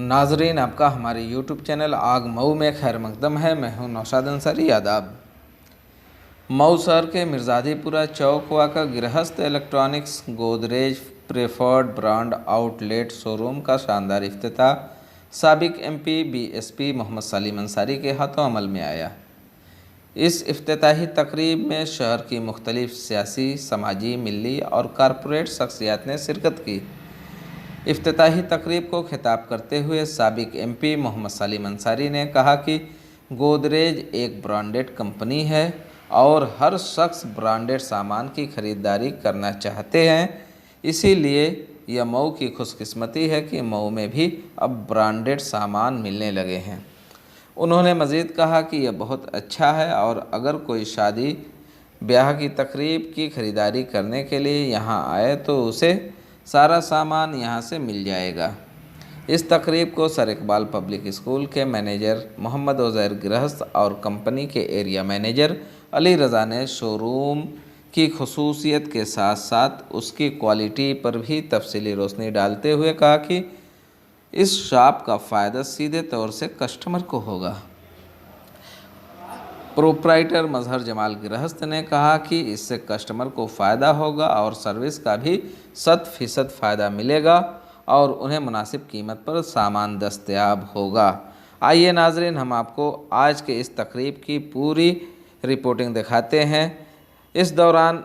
नाजरीन, आपका हमारे YouTube चैनल आग मऊ में खैर मकदम है। मैं हूं नौशाद अंसारी। आदाब। मऊ शहर के मिर्ज़ादीपुरा चौक वाका गृहस्थ electronics Godrej preferred brand outlet showroom का शानदार इफ्तिताह साबिक MP BSP मोहम्मद सलीम अंसारी के हाथों अमल में आया। इस इफ्तिताही तकरीब में शहर की मुख्तलिफ सियासी, समाजी, मिली और कारपोरेट शख्सियात ने शिरकत की। इफ्तिताही तकरीब को खिताब करते हुए साबिक MP मोहम्मद सलीम अंसारी ने कहा कि गोदरेज एक ब्रांडेड कंपनी है और हर शख्स ब्रांडेड सामान की ख़रीदारी करना चाहते हैं। इसीलिए यह मऊ की खुशकिस्मती है कि मऊ में भी अब ब्रांडेड सामान मिलने लगे हैं। उन्होंने मज़ीद कहा कि यह बहुत अच्छा है और अगर कोई शादी ब्याह की तकरीब की ख़रीदारी करने के लिए यहाँ आए तो उसे सारा सामान यहाँ से मिल जाएगा। इस तकरीब को सर इकबाल पब्लिक स्कूल के मैनेजर मोहम्मद उज़ैर गृहस्थ और कंपनी के एरिया मैनेजर अली रज़ा ने शोरूम की खुसूसियत के साथ साथ उसकी क्वालिटी पर भी तफसीली रोशनी डालते हुए कहा कि इस शॉप का फ़ायदा सीधे तौर से कस्टमर को होगा। प्रोप्राइटर मजहर जमाल गृहस्थ ने कहा कि इससे कस्टमर को फ़ायदा होगा और सर्विस का भी 100% फ़ायदा मिलेगा और उन्हें मुनासिब कीमत पर सामान दस्तयाब होगा। आइए नाजरीन, हम आपको आज के इस तकरीब की पूरी रिपोर्टिंग दिखाते हैं। इस दौरान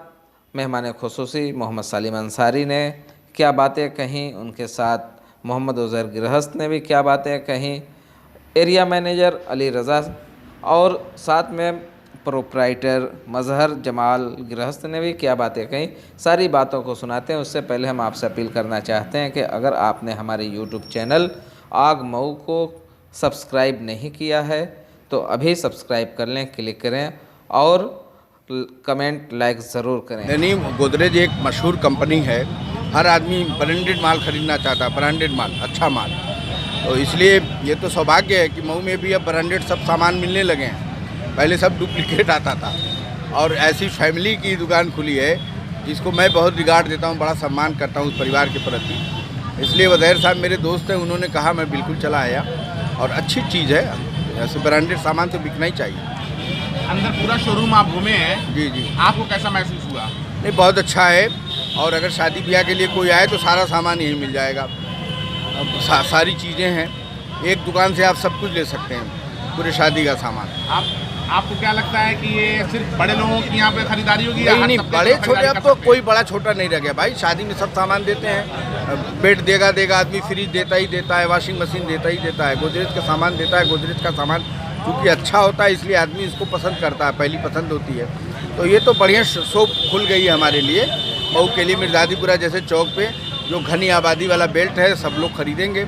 मेहमान खुसूसी मोहम्मद सलीम अंसारी ने क्या बातें कहीं, उनके साथ मोहम्मद उज़ैर गृहस्थ ने भी क्या बातें कहीं, एरिया मैनेजर अली रज़ा और साथ में प्रोप्राइटर मजहर जमाल गृहस्थ ने भी क्या बातें कहीं। सारी बातों को सुनाते हैं। उससे पहले हम आपसे अपील करना चाहते हैं कि अगर आपने हमारे YouTube चैनल आग मऊ को सब्सक्राइब नहीं किया है तो अभी सब्सक्राइब कर लें, क्लिक करें और कमेंट लाइक ज़रूर करें। यानी गोदरेज एक मशहूर कंपनी है। हर आदमी ब्रांडेड माल खरीदना चाहता है, ब्रांडेड माल, अच्छा माल। तो इसलिए ये तो सौभाग्य है कि मऊ में भी अब ब्रांडेड सब सामान मिलने लगे हैं। पहले सब डुप्लीकेट आता था और ऐसी फैमिली की दुकान खुली है जिसको मैं बहुत रिगार्ड देता हूँ, बड़ा सम्मान करता हूँ उस परिवार के प्रति। इसलिए उज़ैर साहब मेरे दोस्त हैं, उन्होंने कहा, मैं बिल्कुल चला आया और अच्छी चीज़ है। ऐसे ब्रांडेड सामान तो बिकना ही चाहिए। अंदर पूरा शोरूम आप घूमे हैं? जी जी। आपको कैसा महसूस हुआ? नहीं, बहुत अच्छा है। और अगर शादी ब्याह के लिए कोई आए तो सारा सामान यहीं मिल जाएगा। अब सारी चीज़ें हैं, एक दुकान से आप सब कुछ ले सकते हैं, पूरे शादी का सामान। आपको क्या लगता है कि ये सिर्फ बड़े लोगों की यहाँ पे खरीदारी होगी? नहीं, बड़े छोटे अब तो कोई बड़ा छोटा नहीं रह गया भाई। शादी में सब सामान देते हैं। बेड देगा आदमी, फ्रिज देता ही देता है, वॉशिंग मशीन देता ही देता है, गोदरेज का सामान देता है। गोदरेज का सामान क्योंकि अच्छा होता है इसलिए आदमी इसको पसंद करता है, पहली पसंद होती है। तो ये तो बढ़िया शॉप खुल गई है हमारे लिए मऊ के लिए। मिर्ज़ादीपुरा जैसे चौक पे जो घनी आबादी वाला बेल्ट है, सब लोग खरीदेंगे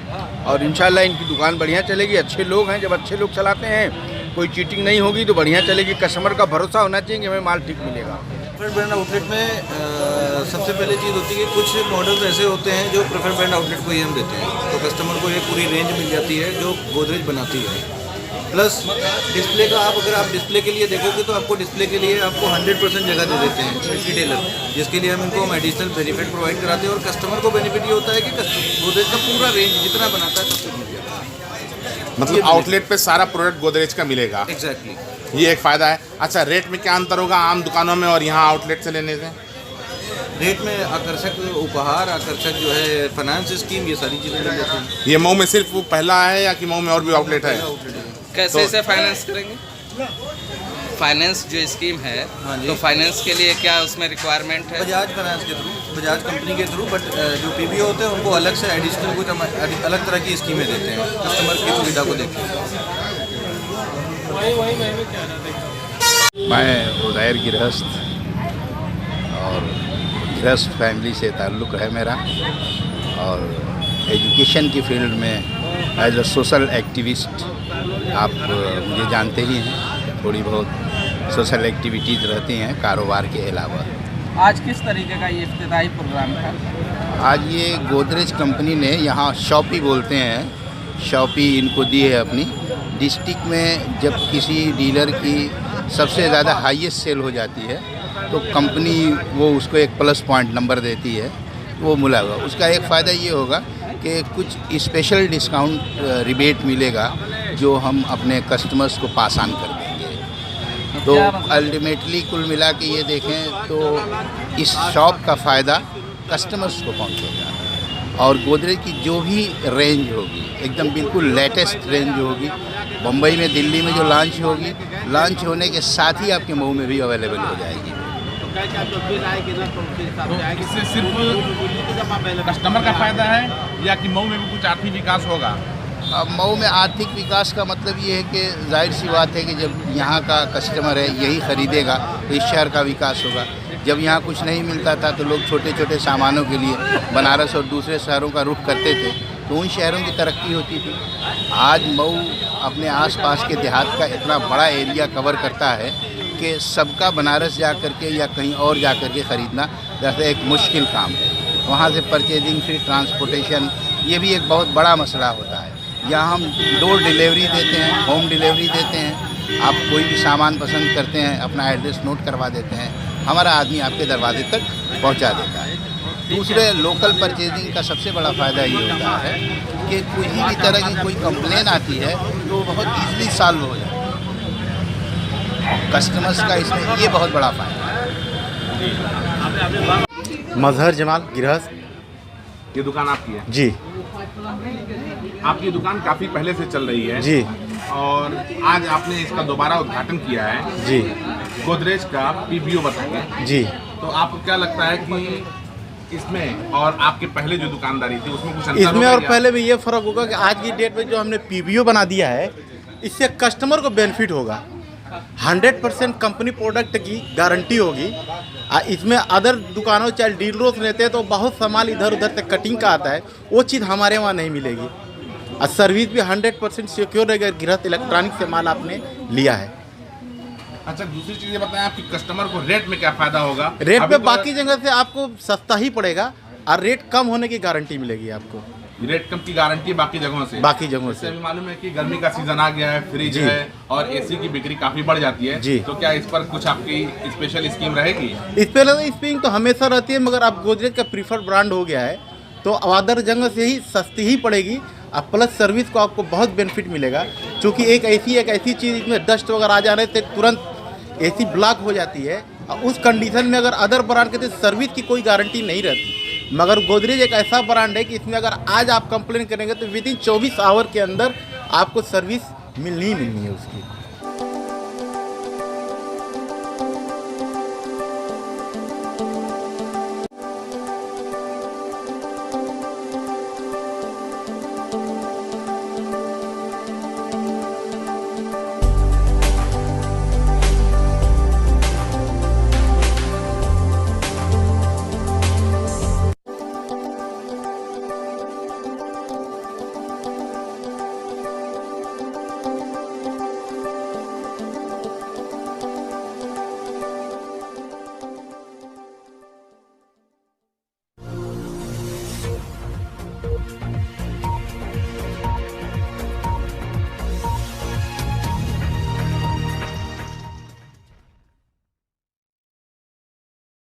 और इंशाल्लाह इनकी दुकान बढ़िया चलेगी। अच्छे लोग हैं, जब अच्छे लोग चलाते हैं कोई चीटिंग नहीं होगी तो बढ़िया चलेगी। कस्टमर का भरोसा होना चाहिए कि हमें माल ठीक मिलेगा। प्रेफर्ड ब्रांड आउटलेट में सबसे पहले चीज़ होती है कि कुछ मॉडल्स ऐसे होते हैं जो प्रेफर्ड ब्रांड आउटलेट को ही हम देते हैं, तो कस्टमर को ये पूरी रेंज मिल जाती है जो गोदरेज बनाती है। प्लस डिस्प्ले का, अगर आप डिस्प्ले के लिए देखोगे तो आपको डिस्प्ले के लिए आपको 100% जगह दे देते हैं रिटेलर, जिसके लिए हम एडिशनल बेनिफिट प्रोवाइड कराते हैं। और कस्टमर को बेनिफिट ये होता है कि गोदरेज का पूरा रेंज जितना बनाता है सब कुछ मिल जाता है। मतलब आउटलेट पे सारा प्रोडक्ट गोदरेज का मिलेगा। एग्जैक्टली, ये एक फ़ायदा है। अच्छा, रेट में क्या अंतर होगा आम दुकानों में और यहाँ आउटलेट से लेने से? रेट में आकर्षक उपहार, आकर्षक जो है फाइनेंस स्कीम, ये सारी चीज़ें मिल जाती हैं। ये मऊ में सिर्फ वो पहला है या कि मऊ में और भी आउटलेट है? कैसे इसे फाइनेंस करेंगे? फाइनेंस जो स्कीम है, तो फाइनेंस के लिए क्या उसमें रिक्वायरमेंट है? बजाज फाइनेंस के थ्रू, बजाज कंपनी के थ्रू, बट जो PBO होते हैं उनको अलग से एडिशनल कुछ अलग तरह की स्कीमें देते हैं कस्टमर की सुविधा को देखते हैं। मैं उज़ैर गृहस्थ और गृहस्थ फैमिली से ताल्लुक़ है मेरा और एजुकेशन की फील्ड में एज अ सोशल एक्टिविस्ट आप मुझे जानते ही हैं। थोड़ी बहुत सोशल एक्टिविटीज़ रहती हैं कारोबार के अलावा। आज किस तरीके का ये इफ्तिताही प्रोग्राम था? आज ये गोदरेज कंपनी ने, यहाँ शॉपी बोलते हैं, शॉपी इनको दी है अपनी। डिस्ट्रिक्ट में जब किसी डीलर की सबसे ज़्यादा हाईएस्ट सेल हो जाती है तो कंपनी वो उसको एक प्लस पॉइंट नंबर देती है, वो मिला हुआ। उसका एक फ़ायदा ये होगा कि कुछ स्पेशल डिस्काउंट रिबेट मिलेगा जो हम अपने कस्टमर्स को पास ऑन कर देंगे। तो अल्टीमेटली कुल मिला के ये देखें तो इस शॉप का फ़ायदा कस्टमर्स को पहुंचेगा और गोदरेज की जो भी रेंज होगी एकदम बिल्कुल लेटेस्ट रेंज होगी, मुंबई में दिल्ली में जो लॉन्च होगी, लॉन्च होने के साथ ही आपके मऊ में भी अवेलेबल हो जाएगी। इससे सिर्फ कस्टमर का फायदा है या कि मऊ में भी कुछ आर्थिक विकास होगा? अब मऊ में आर्थिक विकास का मतलब ये है कि जाहिर सी बात है कि जब यहाँ का कस्टमर है यही ख़रीदेगा तो इस शहर का विकास होगा। जब यहाँ कुछ नहीं मिलता था तो लोग छोटे छोटे सामानों के लिए बनारस और दूसरे शहरों का रुख करते थे, तो उन शहरों की तरक्की होती थी। आज मऊ अपने आसपास के देहात का इतना बड़ा एरिया कवर करता है कि सबका बनारस जा कर के या कहीं और जा कर के ख़रीदना जैसे एक मुश्किल काम है। वहाँ से परचेजिंग, फिर ट्रांसपोर्टेशन, ये भी एक बहुत बड़ा मसला होता है। यहाँ हम डोर डिलीवरी देते हैं, होम डिलीवरी देते हैं। आप कोई भी सामान पसंद करते हैं, अपना एड्रेस नोट करवा देते हैं, हमारा आदमी आपके दरवाजे तक पहुँचा देता है। दूसरे लोकल परचेजिंग का सबसे बड़ा फ़ायदा ये होता है कि कोई भी तरह की कोई कंप्लेन आती है तो बहुत ईज़िली सॉल्व हो जाए। कस्टमर्स का इसमें ये बहुत बड़ा फ़ायदा है। मजहर जमाल गिरहस्त। ये दुकान आपकी है? जी आपकी दुकान काफ़ी पहले से चल रही है जी और आज आपने इसका दोबारा उद्घाटन किया है जी गोदरेज का PBO बता के। जी। तो आपको क्या लगता है कि इसमें और आपके पहले जो दुकानदारी थी उसमें कुछ अंतर इसमें होगा और या? पहले में ये फ़र्क होगा कि आज की डेट में जो हमने PBO बना दिया है इससे कस्टमर को बेनिफिट होगा। 100% कंपनी प्रोडक्ट की गारंटी होगी। इसमें अदर दुकानों चाहे डीलरों से रहते हैं तो बहुत सामान इधर उधर से कटिंग का आता है, वो चीज़ हमारे वहाँ नहीं मिलेगी। और सर्विस भी 100% सिक्योर रहेगा। गृहस्थ इलेक्ट्रॉनिक से माल आपने लिया है। अच्छा, दूसरी चीज़ ये बताएं आपकी कस्टमर को रेट में क्या फ़ायदा होगा? रेट अभी पे तो बाकी जगह से आपको सस्ता ही पड़ेगा और रेट कम होने की गारंटी मिलेगी आपको। रेट कम की गारंटी बाकी जगहों से? बाकी जगहों इससे से। अभी मालूम है कि गर्मी का सीजन आ गया है, फ्रिज जी। है और AC की बिक्री काफ़ी बढ़ जाती है जी। तो क्या इस पर कुछ आपकी स्पेशल स्कीम रहेगी? इस पे स्प्रिंग तो हमेशा रहती है, मगर अब गोदरेज का प्रीफर्ड ब्रांड हो गया है तो अदर जगह से ही सस्ती ही पड़ेगी। अब प्लस सर्विस को आपको बहुत बेनिफिट मिलेगा, क्योंकि एक ऐसी चीज़ इसमें डस्ट वगैरह आ जाने से तुरंत AC ब्लॉक हो जाती है। और उस कंडीशन में अगर अदर ब्रांड के तो सर्विस की कोई गारंटी नहीं रहती, मगर गोदरेज एक ऐसा ब्रांड है कि इसमें अगर आज आप कंप्लेन करेंगे तो विदिन 24 आवर के अंदर आपको सर्विस मिलनी ही मिलनी है उसकी।